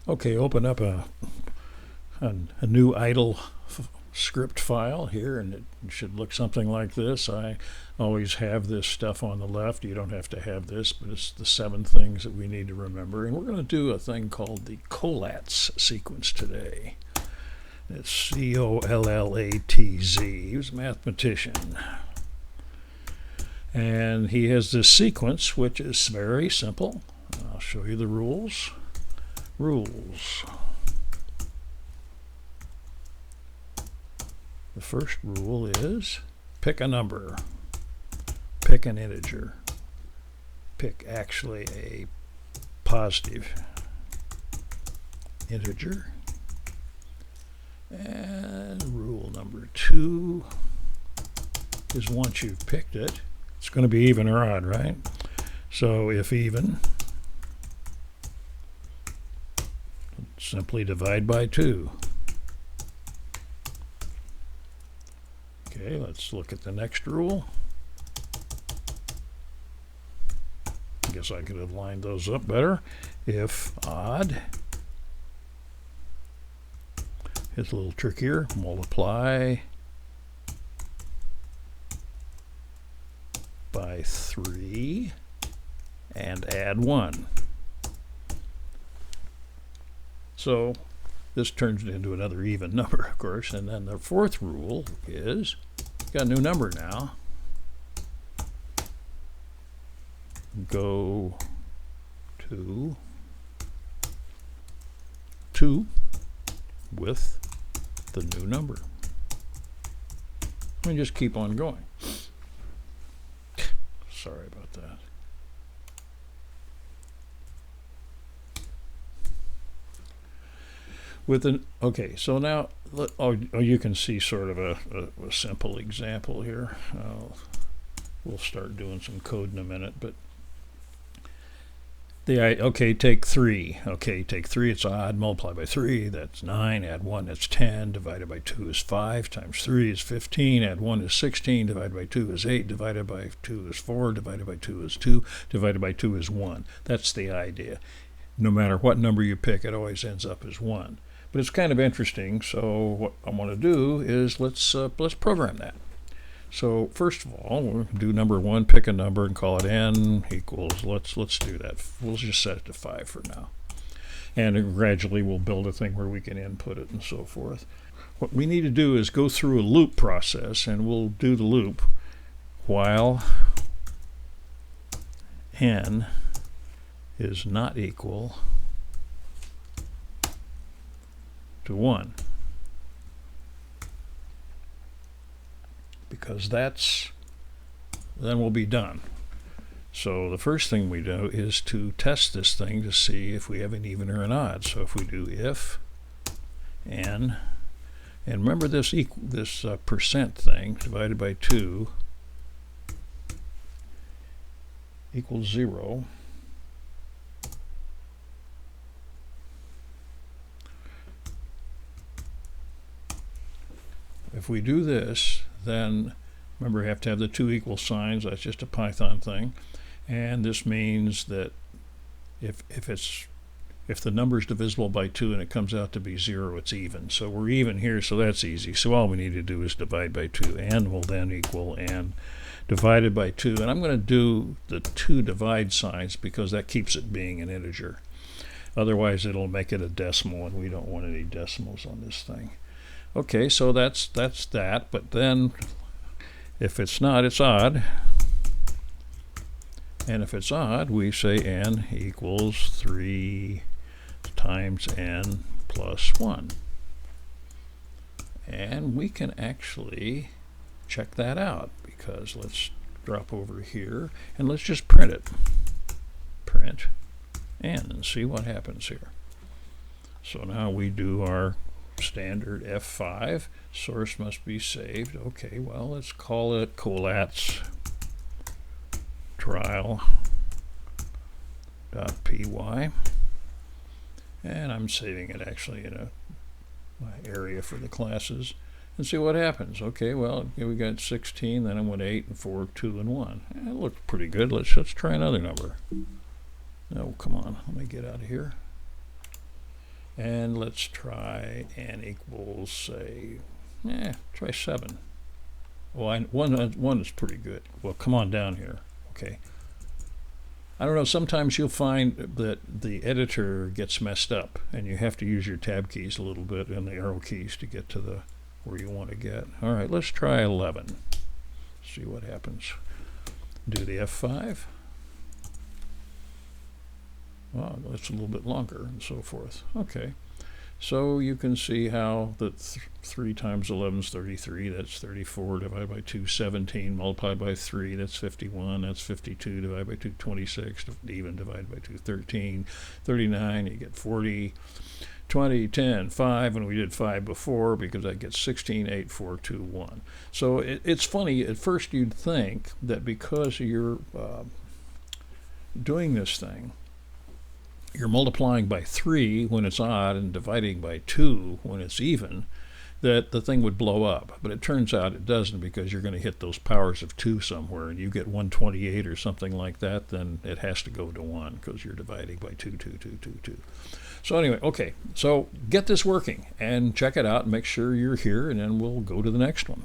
Okay, open up a new idle script file here, and it should look something like this. I always have this stuff on the left. You don't have to have this, but it's the 7 things that we need to remember. And we're going to do a thing called the Collatz sequence today. It's Collatz. He was a mathematician. And he has this sequence, which is very simple. I'll show you the rules. The first rule is pick a number. Pick an integer. Pick actually a positive integer. And rule number 2 is once you've picked it, it's going to be even or odd, right? So if even, simply divide by 2. Okay, let's look at the next rule. I guess I could have lined those up better. If odd, it's a little trickier. Multiply by 3 and add 1. So this turns it into another even number, of course. And then the fourth rule is, got a new number now. Go to 2 with the new number. And just keep on going. Sorry about that. Okay, so now you can see sort of a simple example here. We'll start doing some code in a minute, but take 3. Okay, take 3, it's odd, multiply by 3, that's 9, add 1, that's 10, divided by 2 is 5, times 3 is 15, add 1 is 16, divided by 2 is 8, divided by 2 is 4, divided by 2 is 2, divided by 2 is 1. That's the idea. No matter what number you pick, it always ends up as 1. But it's kind of interesting, so what I want to do is let's program that. So first of all, we'll do number 1, pick a number and call it n equals, let's do that. We'll just set it to 5 for now. And gradually we'll build a thing where we can input it and so forth. What we need to do is go through a loop process, and we'll do the loop while n is not equal to 1. Because then we'll be done. So the first thing we do is to test this thing to see if we have an even or an odd. So if we do if n, and remember this percent thing divided by 2 equals 0. If we do this, then remember you have to have the 2 equal signs. That's just a Python thing. And this means that if the number is divisible by 2 and it comes out to be 0, it's even. So we're even here, so that's easy. So all we need to do is divide by 2. N will then equal n divided by 2. And I'm going to do the 2 divide signs because that keeps it being an integer. Otherwise it'll make it a decimal, and we don't want any decimals on this thing. Okay, so that's that, but then if it's not, it's odd. And if it's odd, we say n equals 3 times n plus 1. And we can actually check that out, because let's drop over here and let's just print it. Print n and see what happens here. So now we do our standard F5. Source must be saved. Okay, well, let's call it Collatz trial.py. And I'm saving it actually in my area for the classes, and see what happens. Okay, well, we got 16, then I went 8 and 4, 2 and 1. It looked pretty good. Let's try another number. No, come on, let me get out of here. And let's try n equals, say, try 7. Well, one is pretty good. Well, come on down here. Okay. I don't know, sometimes you'll find that the editor gets messed up and you have to use your tab keys a little bit and the arrow keys to get to the where you want to get. All right, let's try 11. See what happens. Do the F5. Wow, that's a little bit longer and so forth. Okay. So you can see how that 3 times 11 is 33. That's 34 divided by 2, 17 multiplied by 3. That's 51. That's 52 divided by 2, 26. Even divided by 2, 13. 39, you get 40. 20, 10, 5, and we did 5 before because that gets 16, 8, 4, 2, 1. So it's funny. At first you'd think that because you're doing this thing, you're multiplying by 3 when it's odd and dividing by 2 when it's even, that the thing would blow up. But it turns out it doesn't, because you're going to hit those powers of 2 somewhere, and you get 128 or something like that, then it has to go to 1 because you're dividing by 2, 2, 2, 2, 2. So anyway, okay, so get this working and check it out and make sure you're here, and then we'll go to the next one.